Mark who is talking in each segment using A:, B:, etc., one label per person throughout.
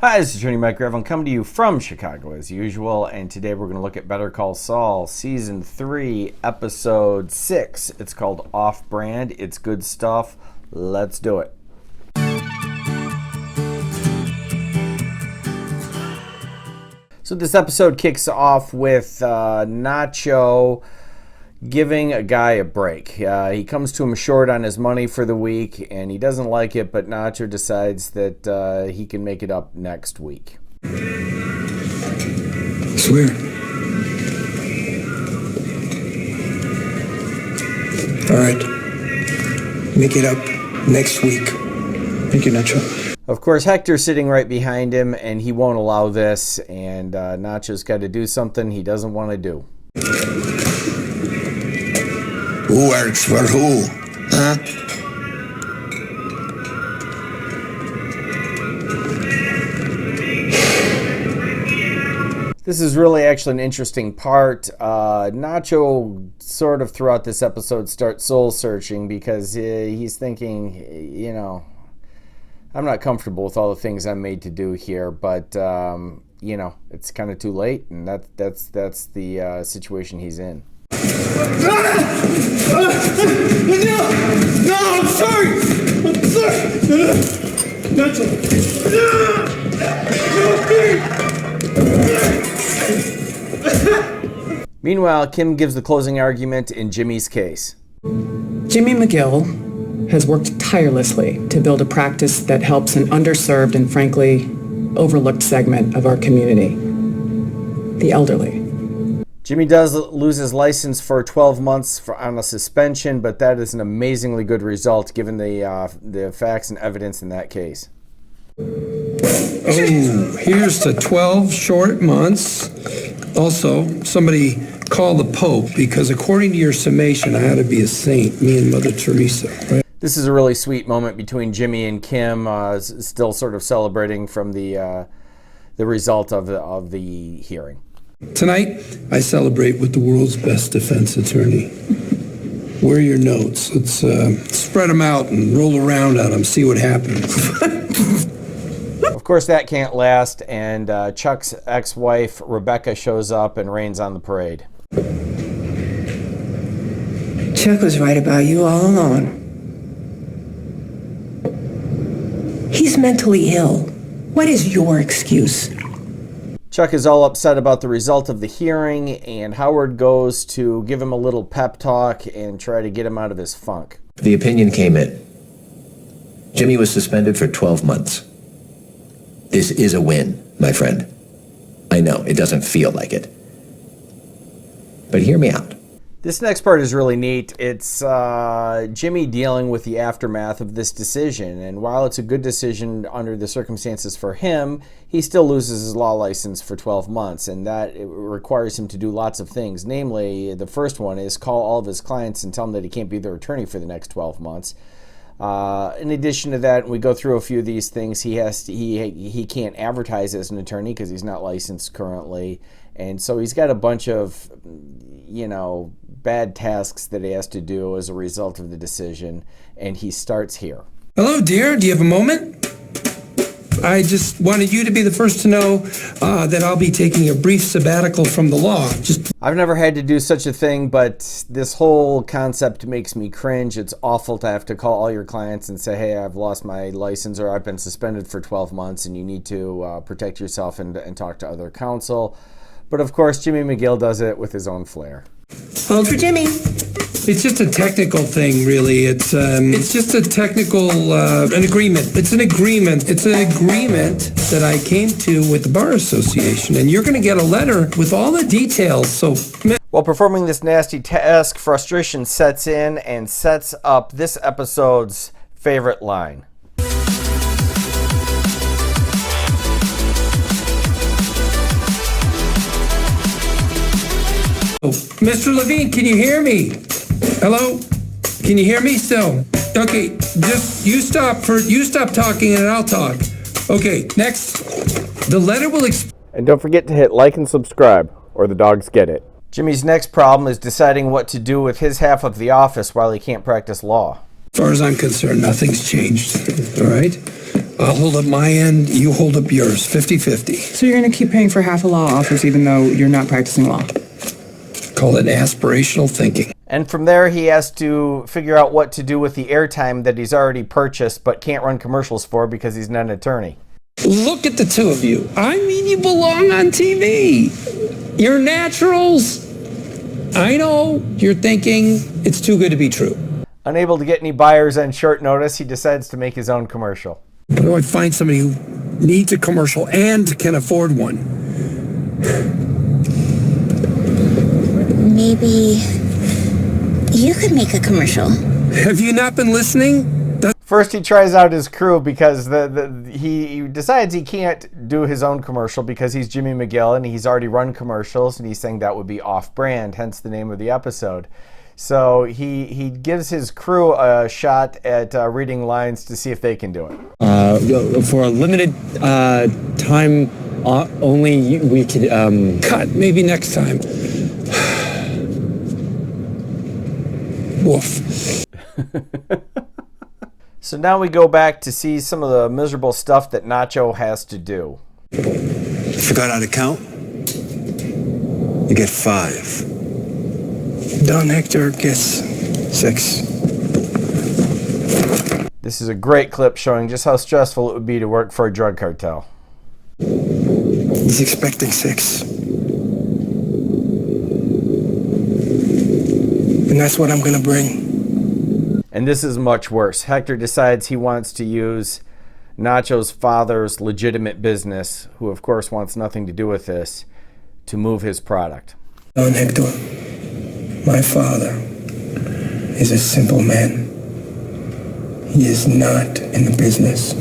A: Hi, this is Attorney Mike Gravel coming to you from Chicago as usual, and today we're going to look at Better Call Saul, Season 3, Episode 6. It's called Off Brand. It's good stuff. Let's do it. So this episode kicks off with Nacho giving a guy a break. He comes to him short on his money for the week, and he doesn't like it, but Nacho decides that he can make it up next week.
B: Swear. All right. Make it up next week. Thank you, Nacho.
A: Of course, Hector's sitting right behind him, and he won't allow this, and Nacho's got to do something he doesn't want to do.
B: Who works for who? Huh?
A: This is really actually an interesting part. Nacho sort of throughout this episode starts soul searching because he's thinking, you know, I'm not comfortable with all the things I'm made to do here, but you know, it's kind of too late, and that's the situation he's in.
B: No, I'm sorry. I'm sorry. Nacho.
A: Meanwhile, Kim gives the closing argument in Jimmy's case.
C: Jimmy McGill has worked tirelessly to build a practice that helps an underserved and frankly overlooked segment of our community, the elderly.
A: Jimmy does lose his license for 12 months on a suspension, but that is an amazingly good result given the facts and evidence in that case.
B: Oh, here's to 12 short months. Also, somebody call the Pope, because according to your summation, I ought to be a saint, me and Mother Teresa. Right?
A: This is a really sweet moment between Jimmy and Kim, still sort of celebrating from the result of the hearing.
B: Tonight, I celebrate with the world's best defense attorney. Where are your notes? Let's spread them out and roll around on them, see what happens.
A: Of course, that can't last, and Chuck's ex-wife, Rebecca, shows up and rains on the parade.
D: Chuck was right about you all along. He's mentally ill. What is your excuse?
A: Chuck is all upset about the result of the hearing, and Howard goes to give him a little pep talk and try to get him out of his funk.
E: The opinion came in. Jimmy was suspended for 12 months. This is a win, my friend. I know, it doesn't feel like it. But hear me out.
A: This next part is really neat. It's Jimmy dealing with the aftermath of this decision. And while it's a good decision under the circumstances for him, he still loses his law license for 12 months. And that it requires him to do lots of things. Namely, the first one is call all of his clients and tell them that he can't be their attorney for the next 12 months. In addition to that, we go through a few of these things. He can't advertise as an attorney because he's not licensed currently. And so he's got a bunch of, you know, bad tasks that he has to do as a result of the decision, and he starts here.
B: Hello, dear. Do you have a moment? I just wanted you to be the first to know that I'll be taking a brief sabbatical from the law.
A: I've never had to do such a thing, but this whole concept makes me cringe. It's awful to have to call all your clients and say, hey, I've lost my license or I've been suspended for 12 months and you need to protect yourself and talk to other counsel. But of course, Jimmy McGill does it with his own flair.
D: Hold for Jimmy.
B: It's just a technical thing, really. It's just a technical, an agreement. It's an agreement. It's an agreement that I came to with the Bar Association, and you're going to get a letter with all the details, so...
A: While performing this nasty task, frustration sets in and sets up this episode's favorite line.
B: Mr. Levine, can you hear me? Hello? Can you hear me still? Okay, just you stop talking and I'll talk. Okay, next. The letter will
A: And don't forget to hit like and subscribe, or the dogs get it. Jimmy's next problem is deciding what to do with his half of the office while he can't practice law.
B: As far as I'm concerned, nothing's changed, all right? I'll hold up my end, you hold up yours, 50-50.
C: So you're going to keep paying for half a law office even though you're not practicing law?
B: Call it aspirational thinking.
A: And from there, he has to figure out what to do with the airtime that he's already purchased but can't run commercials for because he's not an attorney.
B: Look at the two of you. I mean, you belong on TV. You're naturals. I know you're thinking it's too good to be true.
A: Unable to get any buyers on short notice, he decides to make his own commercial.
B: Where do I find somebody who needs a commercial and can afford one?
F: Maybe you could make a commercial.
B: Have you not been listening?
A: First, he tries out his crew because he decides he can't do his own commercial because he's Jimmy McGill and he's already run commercials, and he's saying that would be off-brand, hence the name of the episode. So he gives his crew a shot at reading lines to see if they can do it.
G: For a limited time only, we could...
B: Cut. Maybe next time. Woof.
A: So now we go back to see some of the miserable stuff that Nacho has to do.
H: Forgot how to count? You get 5.
B: Don Hector gets 6.
A: This is a great clip showing just how stressful it would be to work for a drug cartel.
B: He's expecting 6. And that's what I'm going to bring.
A: And this is much worse. Hector decides he wants to use Nacho's father's legitimate business, who of course wants nothing to do with this, to move his product.
B: Don Hector, my father is a simple man. He is not in the business.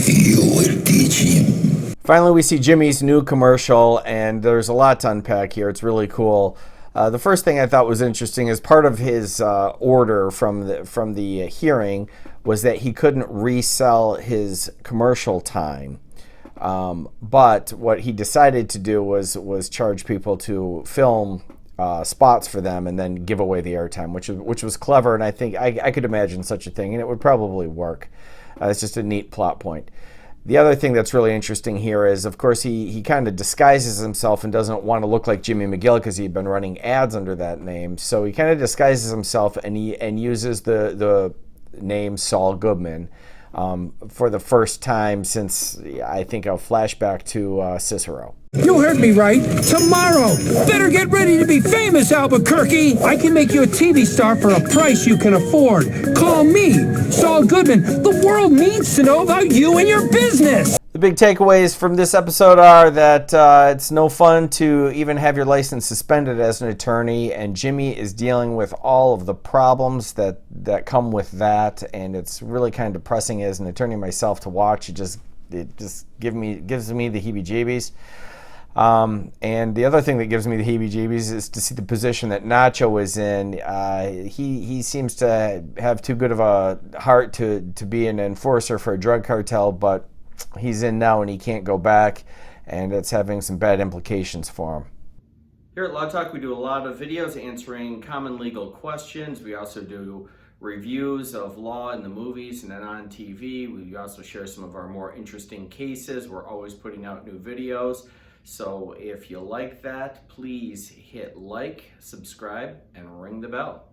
B: You will teach him.
A: Finally, we see Jimmy's new commercial, and there's a lot to unpack here. It's really cool. The first thing I thought was interesting is part of his order from the hearing was that he couldn't resell his commercial time. But what he decided to do was charge people to film spots for them and then give away the airtime, which was clever, and I think I could imagine such a thing, and it would probably work. It's just a neat plot point. The other thing that's really interesting here is, of course, he kind of disguises himself and doesn't want to look like Jimmy McGill because he'd been running ads under that name. So he kind of disguises himself and uses the name Saul Goodman for the first time since, I think, a flashback to Cicero.
B: You heard me right. Tomorrow. Better get ready to be famous, Albuquerque. I can make you a TV star for a price you can afford. Call me, Saul Goodman. The world needs to know about you and your business.
A: The big takeaways from this episode are that it's no fun to even have your license suspended as an attorney, and Jimmy is dealing with all of the problems that come with that, and it's really kind of depressing as an attorney myself to watch. It just gives me the heebie-jeebies. And the other thing that gives me the heebie-jeebies is to see the position that Nacho is in. He seems to have too good of a heart to be an enforcer for a drug cartel, but he's in now and he can't go back, and it's having some bad implications for him. Here at Law Talk, we do a lot of videos answering common legal questions. We also do reviews of law in the movies and then on TV. We also share some of our more interesting cases. We're always putting out new videos. So if you like that, please hit like, subscribe, and ring the bell.